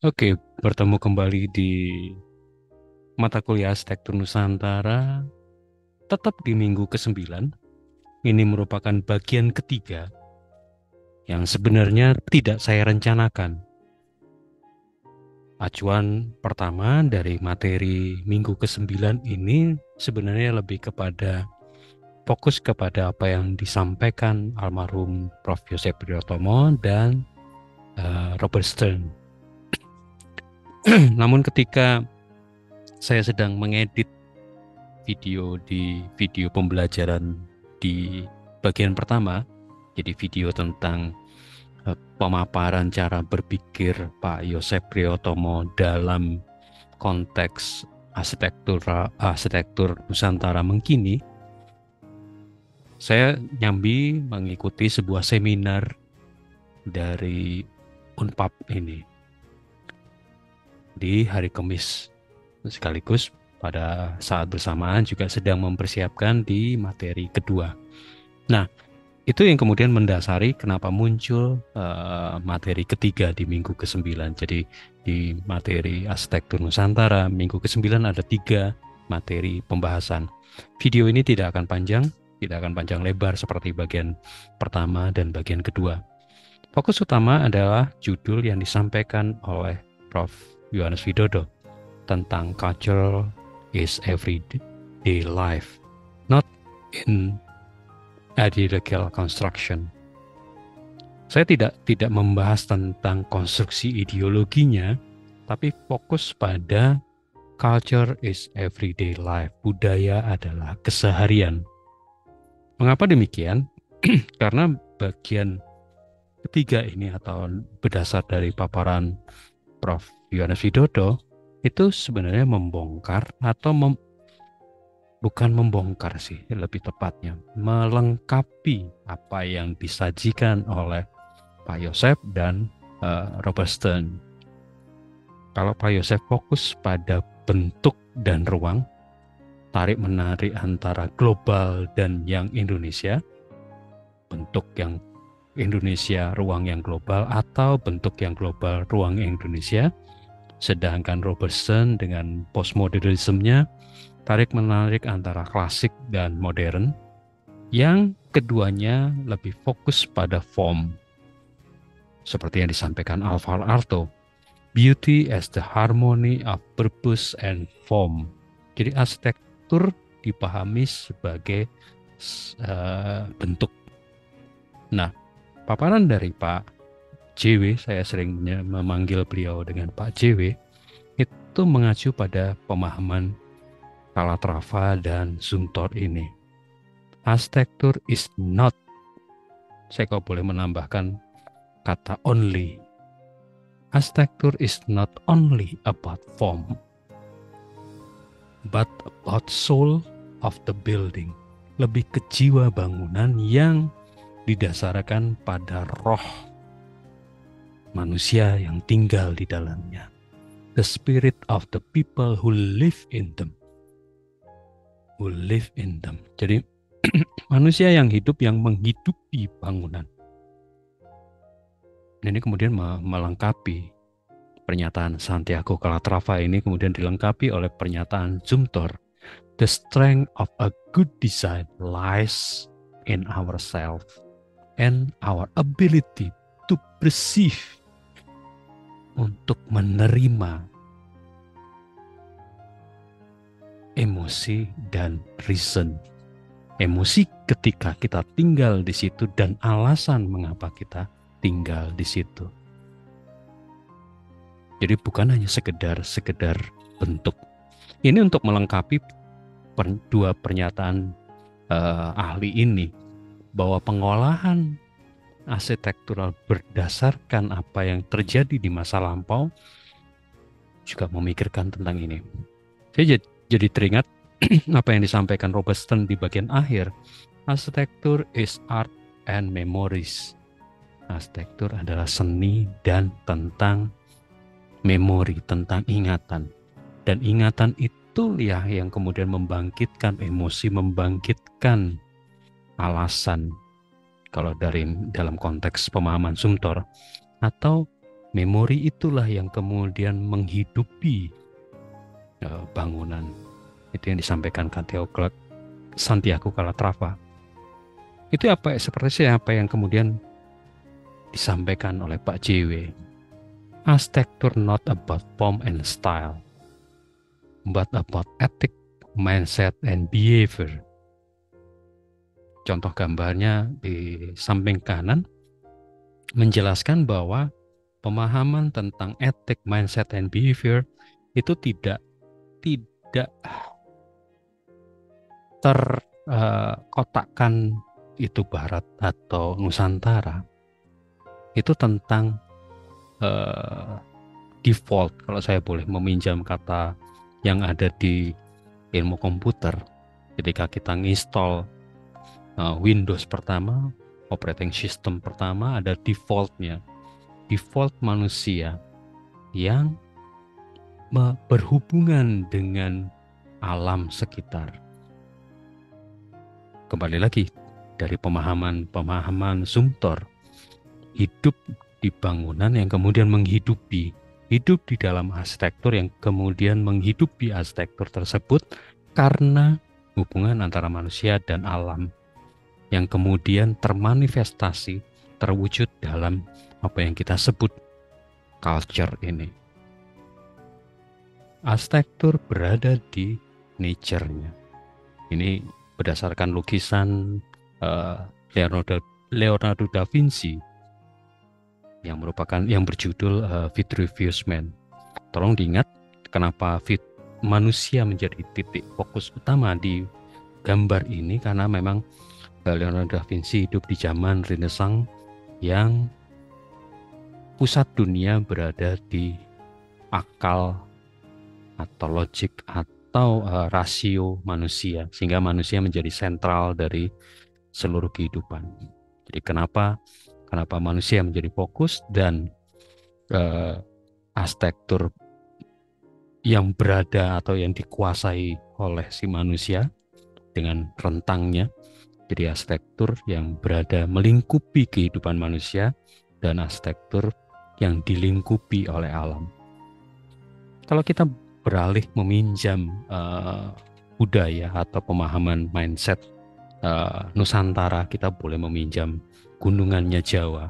Oke, bertemu kembali di mata kuliah Arsitektur Nusantara, tetap di minggu ke-9. Ini merupakan bagian ketiga yang sebenarnya tidak saya rencanakan. Acuan pertama dari materi minggu ke-9 ini sebenarnya lebih kepada fokus kepada apa yang disampaikan almarhum Prof. Yosef Priyotomo dan Robert Stern. Namun ketika saya sedang mengedit video pembelajaran di bagian pertama, jadi video tentang pemaparan cara berpikir Pak Yosef Priyotomo dalam konteks arsitektur Nusantara Mengkini. Saya nyambi mengikuti sebuah seminar dari Unpad ini di hari Kamis, sekaligus pada saat bersamaan juga sedang mempersiapkan di materi kedua. Nah, itu yang kemudian mendasari kenapa muncul materi ketiga di minggu ke-9. Jadi di materi Arsitektur Nusantara minggu ke-9 ada 3 materi pembahasan. Video ini tidak akan panjang lebar seperti bagian pertama dan bagian kedua. Fokus utama adalah judul yang disampaikan oleh Prof. Yohanes Widodo tentang culture is everyday life, not in ideological construction. Saya tidak membahas tentang konstruksi ideologinya, tapi fokus pada culture is everyday life. Budaya adalah keseharian. Mengapa demikian? Karena bagian ketiga ini atau berdasar dari paparan Prof. Yohanes Widodo itu sebenarnya membongkar atau bukan membongkar sih, lebih tepatnya melengkapi apa yang disajikan oleh Pak Yosef dan Robert Stern. Kalau Pak Yosef fokus pada bentuk dan ruang, tarik-menarik antara global dan yang Indonesia, bentuk yang Indonesia, ruang yang global, atau bentuk yang global, ruang yang Indonesia. Sedangkan Robert Stern dengan postmodernismenya tarik-menarik antara klasik dan modern, yang keduanya lebih fokus pada form. Seperti yang disampaikan Alvar Aalto, beauty as the harmony of purpose and form. Jadi arsitektur dipahami sebagai bentuk. Nah, paparan dari Pak JW, saya sering memanggil beliau dengan Pak JW, itu mengacu pada pemahaman Calatrava dan Zumthor ini. Arsitektur is not, saya kok boleh menambahkan kata only. Arsitektur is not only about form, but about soul of the building. Lebih ke jiwa bangunan yang didasarkan pada roh manusia yang tinggal di dalamnya. The spirit of the people who live in them. Jadi manusia yang hidup, yang menghidupi bangunan. Ini kemudian melengkapi pernyataan Santiago Calatrava ini, kemudian dilengkapi oleh pernyataan Zumthor. The strength of a good design lies in ourselves and our ability to perceive, untuk menerima emosi dan reason. Emosi ketika kita tinggal di situ dan alasan mengapa kita tinggal di situ. Jadi bukan hanya sekedar bentuk. Ini untuk melengkapi dua pernyataan ahli ini, bahwa pengolahan arsitektural berdasarkan apa yang terjadi di masa lampau juga memikirkan tentang ini. Saya jadi teringat apa yang disampaikan Robert Stern di bagian akhir. Arsitektur is art and memories. Arsitektur adalah seni dan tentang memori, tentang ingatan. Dan ingatan itu ya yang kemudian membangkitkan emosi, membangkitkan alasan, kalau dalam konteks pemahaman Zumthor, atau Memori itulah yang kemudian menghidupi bangunan. Itu yang disampaikan Santiago Calatrava. Itu seperti apa yang kemudian disampaikan oleh Pak JW. Architecture not about form and style, but about ethic, mindset, and behavior. Contoh gambarnya di samping kanan menjelaskan bahwa pemahaman tentang etik, mindset, and behavior itu tidak terkotakkan itu Barat atau Nusantara. Itu tentang default, kalau saya boleh meminjam kata yang ada di ilmu komputer. Ketika kita install Windows pertama, operating system pertama, ada defaultnya. Default manusia yang berhubungan dengan alam sekitar. Kembali lagi dari pemahaman Zumthor, hidup di bangunan yang kemudian hidup di dalam arsitektur yang kemudian menghidupi arsitektur tersebut karena hubungan antara manusia dan alam yang kemudian termanifestasi, terwujud dalam apa yang kita sebut culture ini. Arsitektur berada di nature-nya. Ini berdasarkan lukisan Leonardo da Vinci yang berjudul Vitruvius Man. Tolong diingat kenapa manusia menjadi titik fokus utama di gambar ini, karena memang Leonardo da Vinci hidup di zaman Renaissance yang pusat dunia berada di akal atau logik atau rasio manusia, sehingga manusia menjadi sentral dari seluruh kehidupan. Jadi kenapa manusia menjadi fokus, dan arsitektur yang berada atau yang dikuasai oleh si manusia dengan rentangnya. Jadi arsitektur yang berada melingkupi kehidupan manusia dan arsitektur yang dilingkupi oleh alam. Kalau kita beralih meminjam budaya atau pemahaman mindset Nusantara, kita boleh meminjam gunungannya Jawa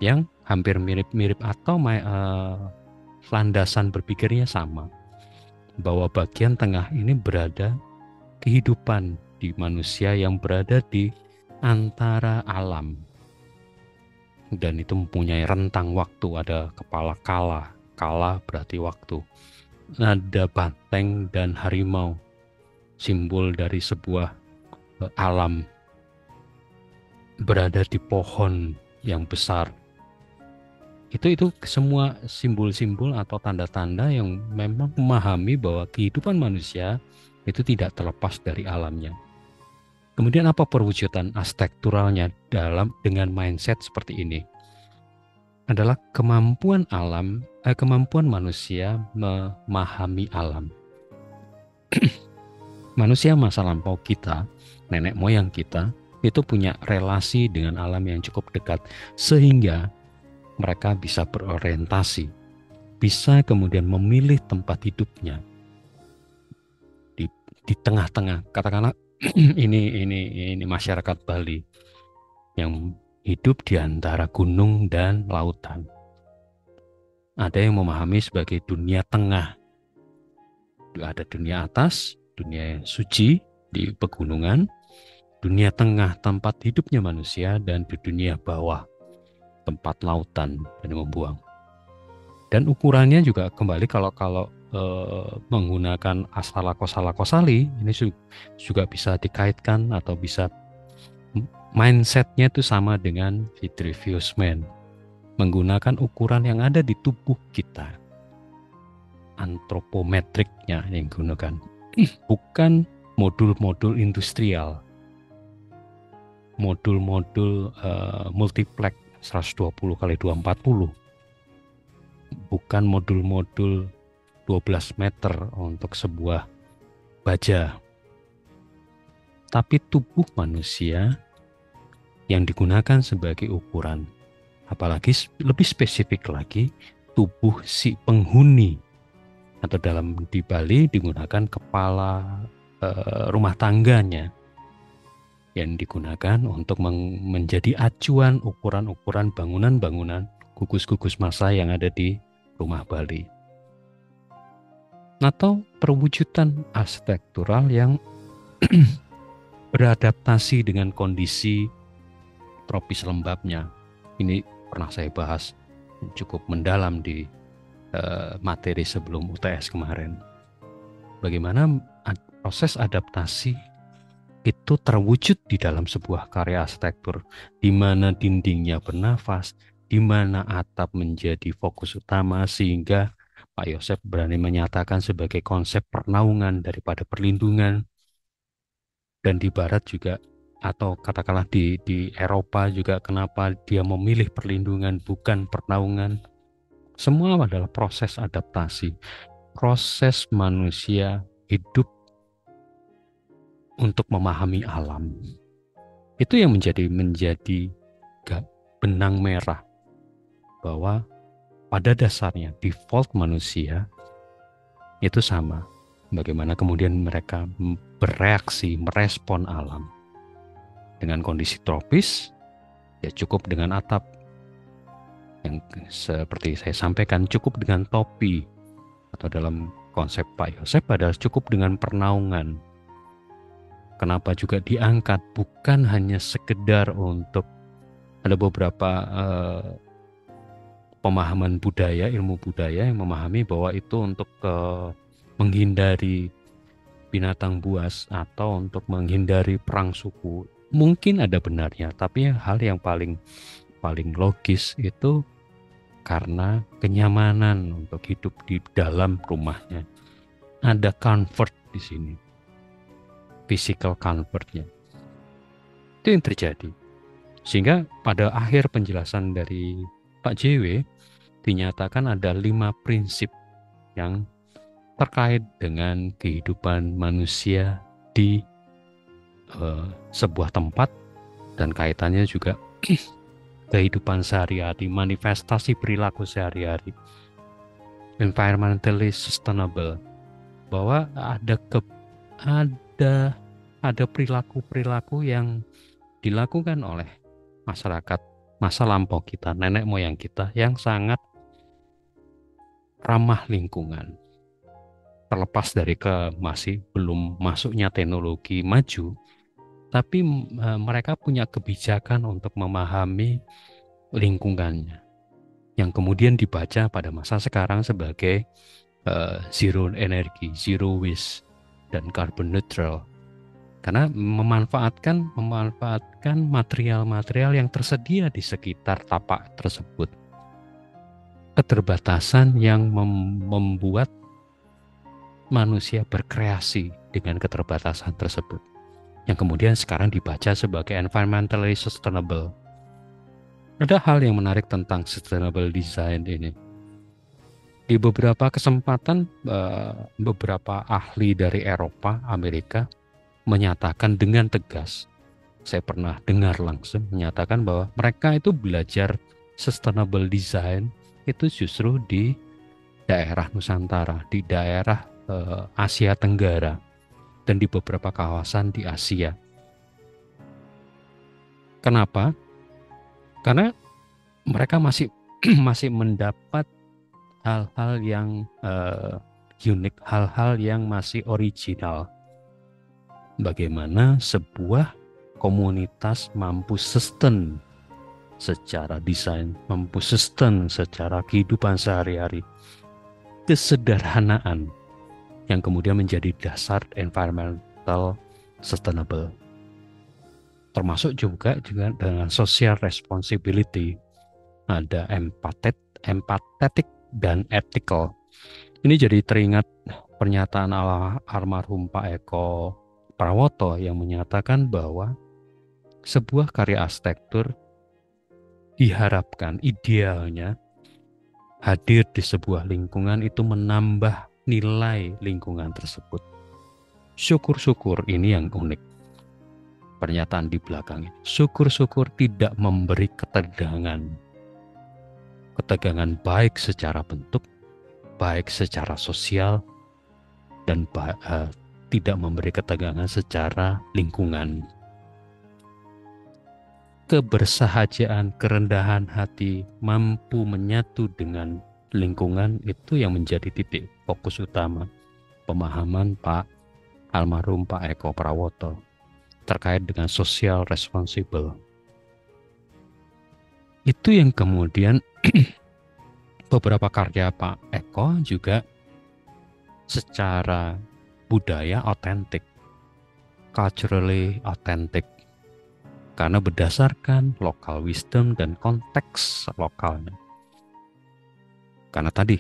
yang hampir mirip-mirip atau landasan berpikirnya sama, bahwa bagian tengah ini berada kehidupan di manusia yang berada di antara alam, dan itu mempunyai rentang waktu. Ada kepala kala berarti waktu, ada banteng dan harimau, simbol dari sebuah alam, berada di pohon yang besar. Itu semua simbol-simbol atau tanda-tanda yang memang memahami bahwa kehidupan manusia itu tidak terlepas dari alamnya. Kemudian apa perwujudan arsitekturalnya dengan mindset seperti ini? Adalah kemampuan manusia memahami alam. Manusia masa lampau kita, nenek moyang kita, itu punya relasi dengan alam yang cukup dekat, sehingga mereka bisa berorientasi, bisa kemudian memilih tempat hidupnya di tengah-tengah. Katakanlah ini masyarakat Bali yang hidup di antara gunung dan lautan. Ada yang memahami sebagai dunia tengah. Ada dunia atas, dunia yang suci di pegunungan, dunia tengah tempat hidupnya manusia, dan di dunia bawah tempat lautan dan membuang. Dan ukurannya juga kembali kalau menggunakan Asala-Kosali, ini juga bisa dikaitkan atau bisa mindsetnya itu sama dengan Vitruvius Man, menggunakan ukuran yang ada di tubuh kita, antropometriknya yang digunakan, bukan modul-modul industrial, modul-modul multiplex 120 kali 240, bukan modul-modul 12 meter untuk sebuah baja, tapi tubuh manusia yang digunakan sebagai ukuran apalagi lebih spesifik lagi tubuh si penghuni, atau dalam di Bali digunakan kepala rumah tangganya yang digunakan untuk menjadi acuan ukuran-ukuran bangunan-bangunan gugus-gugus massa yang ada di rumah Bali. Atau perwujudan arsitektural yang beradaptasi dengan kondisi tropis lembabnya. Ini pernah saya bahas cukup mendalam di materi sebelum UTS kemarin. Bagaimana proses adaptasi itu terwujud di dalam sebuah karya arsitektur, di mana dindingnya bernafas, di mana atap menjadi fokus utama, sehingga Pak Yosef berani menyatakan sebagai konsep pernaungan daripada perlindungan. Dan di Barat juga, atau katakanlah di Eropa juga, kenapa dia memilih perlindungan bukan pernaungan. Semua adalah proses adaptasi, proses manusia hidup untuk memahami alam. Itu yang menjadi benang merah bahwa pada dasarnya default manusia itu sama. Bagaimana kemudian mereka bereaksi, merespon alam. Dengan kondisi tropis, ya cukup dengan atap. Yang seperti saya sampaikan, cukup dengan topi. Atau dalam konsep Pak Yosef adalah cukup dengan pernaungan. Kenapa juga diangkat? Bukan hanya sekedar untuk, ada beberapa pemahaman budaya, ilmu budaya yang memahami bahwa itu untuk menghindari binatang buas atau untuk menghindari perang suku. Mungkin ada benarnya, tapi hal yang paling logis itu karena kenyamanan untuk hidup di dalam rumahnya. Ada comfort di sini, physical comfortnya. Itu yang terjadi. Sehingga pada akhir penjelasan dari Pak JW dinyatakan ada 5 prinsip yang terkait dengan kehidupan manusia di sebuah tempat, dan kaitannya juga kehidupan sehari-hari, manifestasi perilaku sehari-hari, environmentally sustainable, bahwa ada perilaku-perilaku yang dilakukan oleh masyarakat masa lampau kita, nenek moyang kita, yang sangat ramah lingkungan. Terlepas dari masih belum masuknya teknologi maju, tapi mereka punya kebijakan untuk memahami lingkungannya, yang kemudian dibaca pada masa sekarang sebagai zero energy, zero waste, dan carbon neutral. Karena memanfaatkan material-material yang tersedia di sekitar tapak tersebut. Keterbatasan yang membuat manusia berkreasi dengan keterbatasan tersebut, yang kemudian sekarang dibaca sebagai environmentally sustainable. Ada hal yang menarik tentang sustainable design ini. Di beberapa kesempatan, beberapa ahli dari Eropa, Amerika menyatakan dengan tegas, saya pernah dengar langsung, menyatakan bahwa mereka itu belajar sustainable design itu justru di daerah Nusantara, di daerah Asia Tenggara, dan di beberapa kawasan di Asia. Kenapa? Karena mereka masih mendapat hal-hal yang unik, hal-hal yang masih original. Bagaimana sebuah komunitas mampu sustain secara desain, mampu sustain secara kehidupan sehari-hari. Kesederhanaan yang kemudian menjadi dasar environmental sustainable. Termasuk juga dengan social responsibility. Ada empathetic dan ethical. Ini jadi teringat pernyataan almarhum Pak Eko Prawoto yang menyatakan bahwa sebuah karya arsitektur diharapkan idealnya hadir di sebuah lingkungan itu menambah nilai lingkungan tersebut. Syukur-syukur, ini yang unik pernyataan di belakang ini. Syukur-syukur tidak memberi ketegangan. ketegangan baik secara bentuk, baik secara sosial, dan tidak memberi ketegangan secara lingkungan. Kebersahajaan, kerendahan hati, mampu menyatu dengan lingkungan, itu yang menjadi titik fokus utama pemahaman Pak almarhum Pak Eko Prawoto terkait dengan social responsible. Itu yang kemudian beberapa karya Pak Eko juga secara budaya otentik, culturally authentic, karena berdasarkan local wisdom dan konteks lokalnya. Karena tadi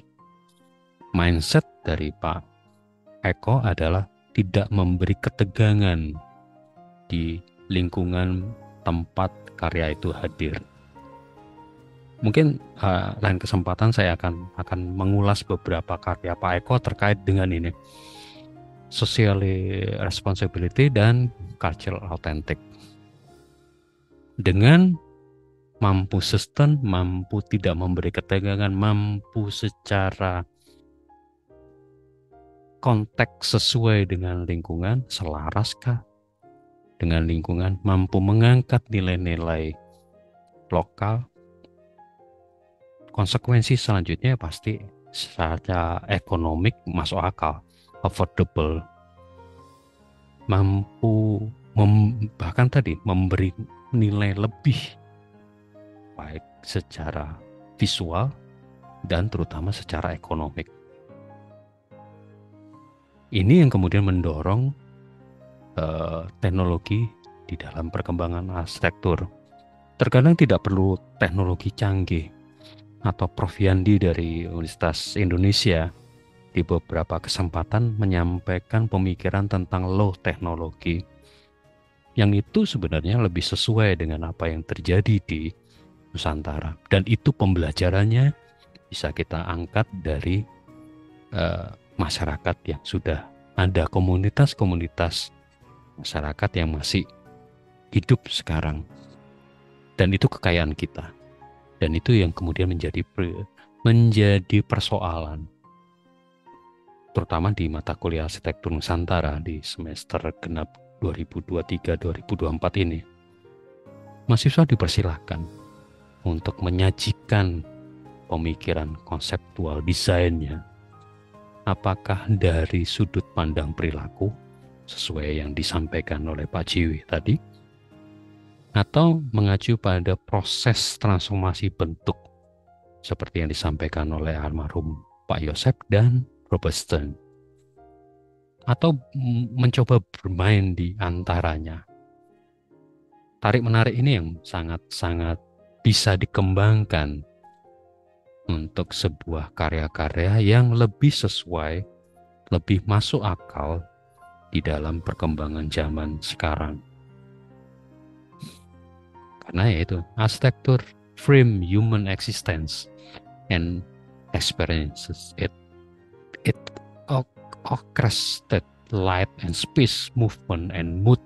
mindset dari Pak Eko adalah tidak memberi ketegangan di lingkungan tempat karya itu hadir. Mungkin lain kesempatan saya akan mengulas beberapa karya Pak Eko terkait dengan ini, social responsibility dan cultural authentic. Dengan mampu sustain, mampu tidak memberi ketegangan, mampu secara konteks sesuai dengan lingkungan, selaraskah dengan lingkungan, mampu mengangkat nilai-nilai lokal. Konsekuensi selanjutnya pasti secara ekonomik masuk akal, affordable, mampu bahkan tadi memberi nilai lebih baik secara visual dan terutama secara ekonomik. Ini yang kemudian mendorong teknologi di dalam perkembangan arsitektur. Terkadang tidak perlu teknologi canggih. Atau Prof. Yandi dari Universitas Indonesia di beberapa kesempatan menyampaikan pemikiran tentang low teknologi, yang itu sebenarnya lebih sesuai dengan apa yang terjadi di Nusantara, dan itu pembelajarannya bisa kita angkat dari masyarakat yang sudah ada, komunitas-komunitas masyarakat yang masih hidup sekarang, dan itu kekayaan kita. Dan itu yang kemudian menjadi persoalan, terutama di mata kuliah arsitektur Nusantara di semester genap 2023-2024 ini. Mahasiswa dipersilahkan untuk menyajikan pemikiran konseptual desainnya, apakah dari sudut pandang perilaku sesuai yang disampaikan oleh Pak Jiwi tadi, atau mengacu pada proses transformasi bentuk seperti yang disampaikan oleh almarhum Pak Yosep dan Robert Stern, atau mencoba bermain di antaranya. Tarik-menarik ini yang sangat-sangat bisa dikembangkan untuk sebuah karya-karya yang lebih sesuai, lebih masuk akal di dalam perkembangan zaman sekarang. Karena yaitu arsitektur frame human existence and experiences. It orchestrated light and space, movement and mood.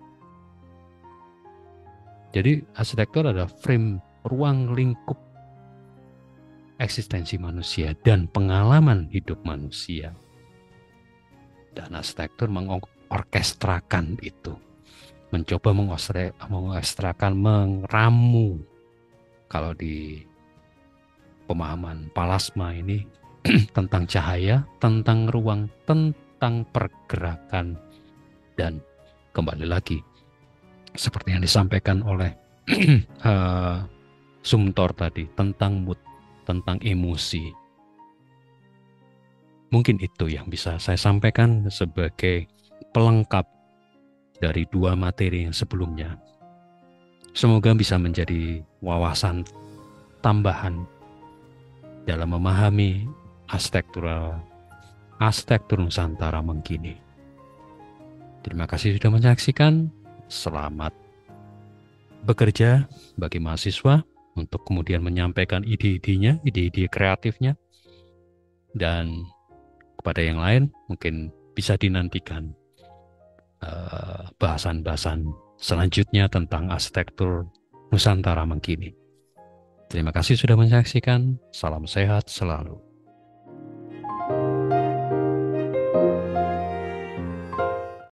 Jadi arsitektur adalah frame ruang lingkup eksistensi manusia dan pengalaman hidup manusia. Dan arsitektur mengorkestrakan itu, mencoba mengorkestrakan, meramu. Kalau di pemahaman Palasma ini tentang cahaya, tentang ruang, tentang pergerakan, dan kembali lagi seperti yang disampaikan oleh Sumtor tadi, tentang mood, tentang emosi. Mungkin itu yang bisa saya sampaikan sebagai pelengkap dari dua materi yang sebelumnya. Semoga bisa menjadi wawasan tambahan dalam memahami arsitektur Nusantara mengkini. Terima kasih sudah menyaksikan. Selamat bekerja bagi mahasiswa untuk kemudian menyampaikan ide-idenya, ide-ide kreatifnya. Dan kepada yang lain mungkin bisa dinantikan bahasan-bahasan selanjutnya tentang arsitektur Nusantara mengkini. Terima kasih sudah menyaksikan. Salam sehat selalu.